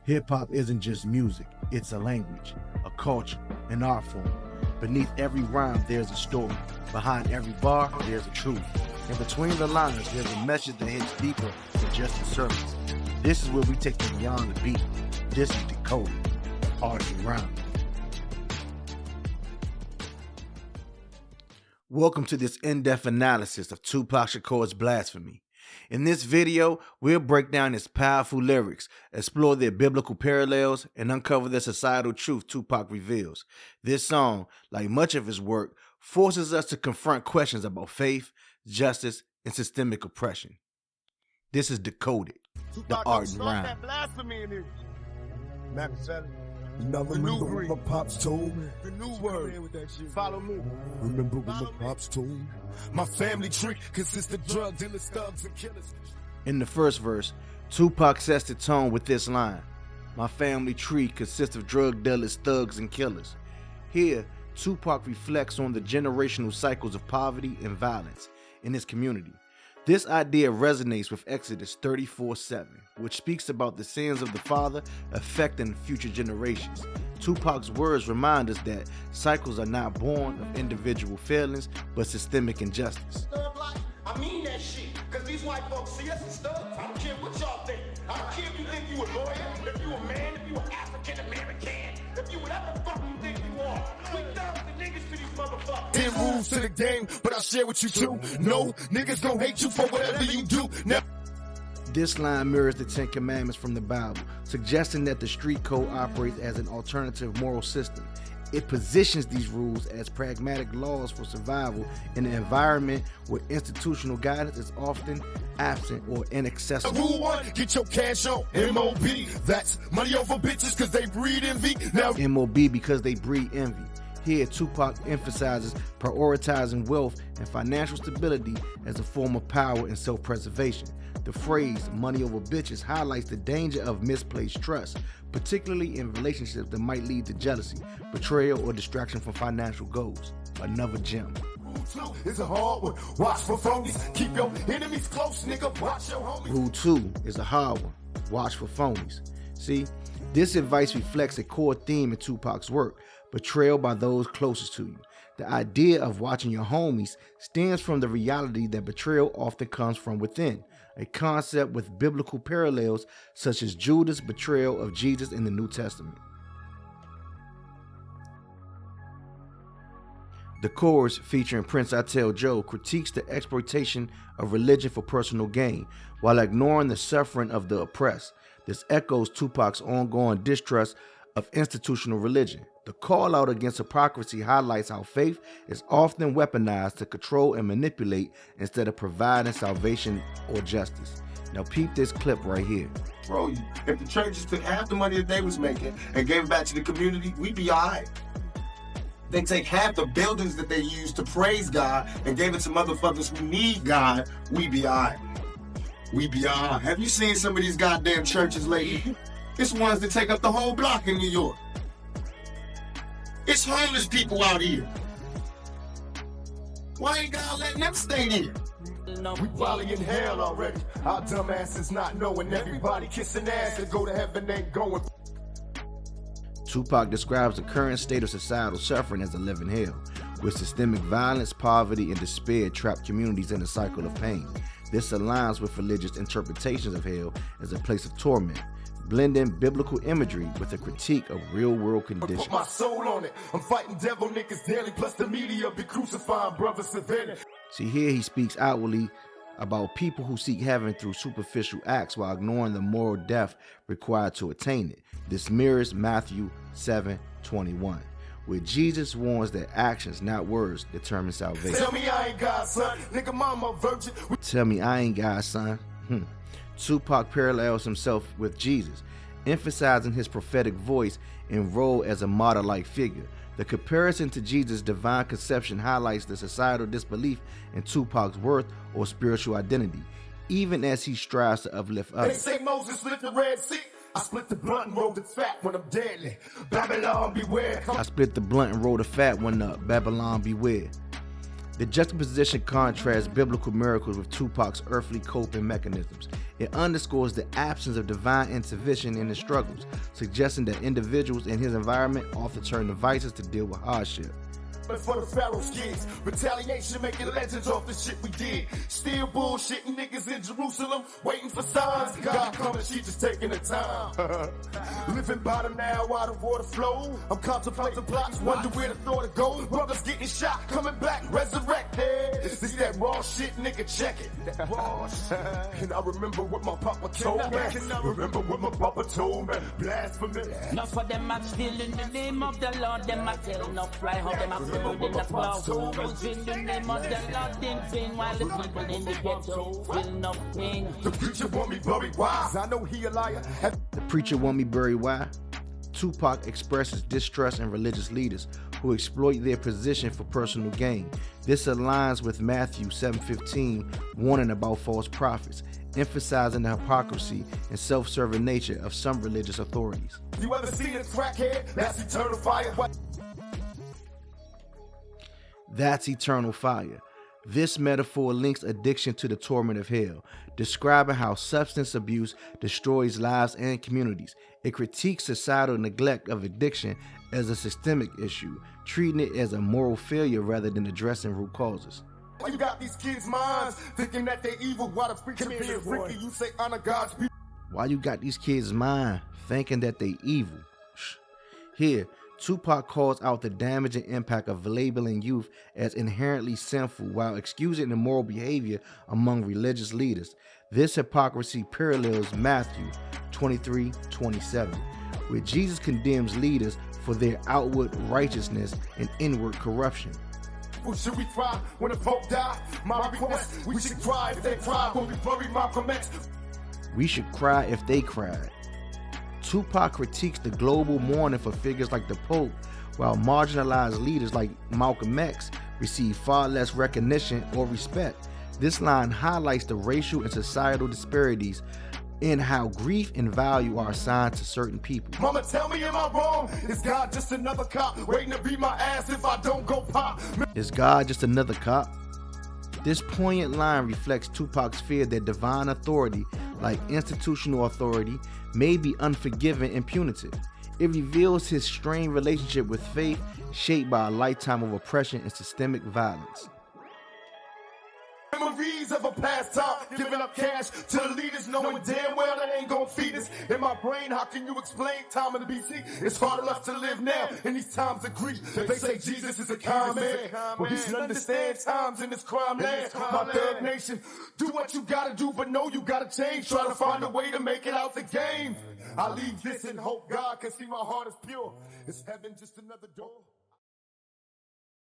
Hip-hop isn't just music, it's a language, a culture, an art form. Beneath every rhyme, there's a story. Behind every bar, there's a truth. And between the lines, there's a message that hits deeper than just the surface. This is where we take them beyond the beat. This is Decoded, art and rhyme. Welcome to this in-depth analysis of Tupac Shakur's Blasphemy. In this video, we'll break down his powerful lyrics, explore their biblical parallels, and uncover the societal truth Tupac reveals. This song, like much of his work, forces us to confront questions about faith, justice, and systemic oppression. This is Decoded, the art and rhyme. Blasphemy in here. Remember when my pops told me? The new word. Follow me. Remember when my pops told me? My family tree consists of drug dealers, thugs, and killers. In the first verse, Tupac sets the tone with this line: "My family tree consists of drug dealers, thugs, and killers." Here, Tupac reflects on the generational cycles of poverty and violence in his community. This idea resonates with Exodus 34:7, which speaks about the sins of the father affecting future generations. Tupac's words remind us that cycles are not born of individual failings, but systemic injustice. I mean that shit, because these white folks see us as thugs. I don't care what y'all think. I don't care if you think you a lawyer, if you a man, if you an African American, if you whatever the fuck you think you are. We thugs and niggas to these motherfuckers. 10 rules to the game, but I share with you too. No, niggas gon' hate you for whatever you do. Now This line mirrors the 10 Commandments from the Bible, suggesting that the street code operates as an alternative moral system. It positions these rules as pragmatic laws for survival in an environment where institutional guidance is often absent or inaccessible. Rule 1, get your cash on MOB. That's money over bitches cause they breed envy. Now MOB because they breed envy. Here, Tupac emphasizes prioritizing wealth and financial stability as a form of power and self-preservation. The phrase "money over bitches" highlights the danger of misplaced trust, particularly in relationships that might lead to jealousy, betrayal, or distraction from financial goals. Another gem. Rule 2 is a hard one. Watch for phonies. Keep your enemies close, nigga. Watch your homies. Rule 2 is a hard one. Watch for phonies. See, this advice reflects a core theme in Tupac's work: betrayal by those closest to you. The idea of watching your homies stems from the reality that betrayal often comes from within, a concept with biblical parallels such as Judas' betrayal of Jesus in the New Testament. The chorus, featuring Prince I Tell Joe, critiques the exploitation of religion for personal gain while ignoring the suffering of the oppressed. This echoes Tupac's ongoing distrust of institutional religion. The call out against hypocrisy highlights how faith is often weaponized to control and manipulate instead of providing salvation or justice. Now peep this clip right here. Bro, if the churches took half the money that they was making and gave it back to the community, we'd be all right. They take half the buildings that they use to praise God and gave it to motherfuckers who need God, we be all right. We be all right. Have you seen some of these goddamn churches lately? It's ones that take up the whole block in New York. It's homeless people out here. Why ain't God letting them stay there? We probably in hell already. Our dumb asses not knowing everybody kissing ass and go to heaven ain't going. Tupac describes the current state of societal suffering as a living hell, with systemic violence, poverty, and despair trap communities in a cycle of pain. This aligns with religious interpretations of hell as a place of torment, blending biblical imagery with a critique of real-world conditions. Put my soul on it. I'm fighting devil niggas daily, plus the media be crucifying brother Savannah. See, here he speaks outwardly about people who seek heaven through superficial acts while ignoring the moral depth required to attain it. This mirrors Matthew 7:21, where Jesus warns that actions, not words, determine salvation. Tell me I ain't God, son. Nigga, mama virgin. Tell me I ain't God, son. Tupac parallels himself with Jesus, emphasizing his prophetic voice and role as a martyr-like figure. The comparison to Jesus' divine conception highlights the societal disbelief in Tupac's worth or spiritual identity, even as he strives to uplift They others. say Moses split the Red Sea. I split the blunt and rolled the fat when I'm deadly. Babylon beware. I split the blunt and rolled the fat one up. Babylon beware. The juxtaposition contrasts biblical miracles with Tupac's earthly coping mechanisms. It underscores the absence of divine intervention in his struggles, suggesting that individuals in his environment often turn to vices to deal with hardship. For the Pharaoh's kids, retaliation making legends off the shit we did. Still bullshitting niggas in Jerusalem, waiting for signs. God coming, she just taking the time. Living bottom now while the water flow. I'm contemplating plots, wonder where the thought to go. Brothers getting shot, coming back, resurrected. This that raw shit, nigga, check it. That raw shit. And I remember what my papa told me. Remember what my papa told me. Blasphemy. Not for them, I'm still in the name of the Lord. Them I tell no fly, how them I in the clouds, in the name of the Lord, thing while the people in the ghetto feel nothing. The preacher want me buried, why? I know he a liar. The preacher want me buried, why? Tupac expresses distrust in religious leaders who exploit their position for personal gain. This aligns with Matthew 7:15, warning about false prophets, emphasizing the hypocrisy and self-serving nature of some religious authorities. You ever seen a crackhead? That's eternal fire. That's eternal fire. This metaphor links addiction to the torment of hell, describing how substance abuse destroys lives and communities. It critiques societal neglect of addiction as a systemic issue, treating it as a moral failure rather than addressing root causes. Why you got these kids' minds thinking that they're evil while the preacher being freaky? You say honor God's people. Why you got these kids' mind thinking that they evil? Here, Tupac calls out the damaging impact of labeling youth as inherently sinful while excusing immoral behavior among religious leaders. This hypocrisy parallels Matthew 23:27, where Jesus condemns leaders for their outward righteousness and inward corruption. Should we cry when the Pope died? My request, we should cry if they cry when we bury Malcolm X. We should cry if they cried. Tupac critiques the global mourning for figures like the Pope, while marginalized leaders like Malcolm X receive far less recognition or respect. This line highlights the racial and societal disparities in how grief and value are assigned to certain people. Mama, tell me, am I wrong? Is God just another cop waiting to beat my ass if I don't go pop? Is God just another cop? This poignant line reflects Tupac's fear that divine authority, like institutional authority, may be unforgiving and punitive. It reveals his strained relationship with faith, shaped by a lifetime of oppression and systemic violence. Memories of a past time, giving up cash to the leaders, knowing damn well they ain't gonna feed us. In my brain, how can you explain time in the BC? It's hard enough to live now in these times of grief. They say Jesus is a kind man, but he should understand times in this crime land. My third nation, do what you gotta do, but know you gotta change. Try to find a way to make it out the game. I leave this and hope God can see my heart is pure. Is heaven just another door?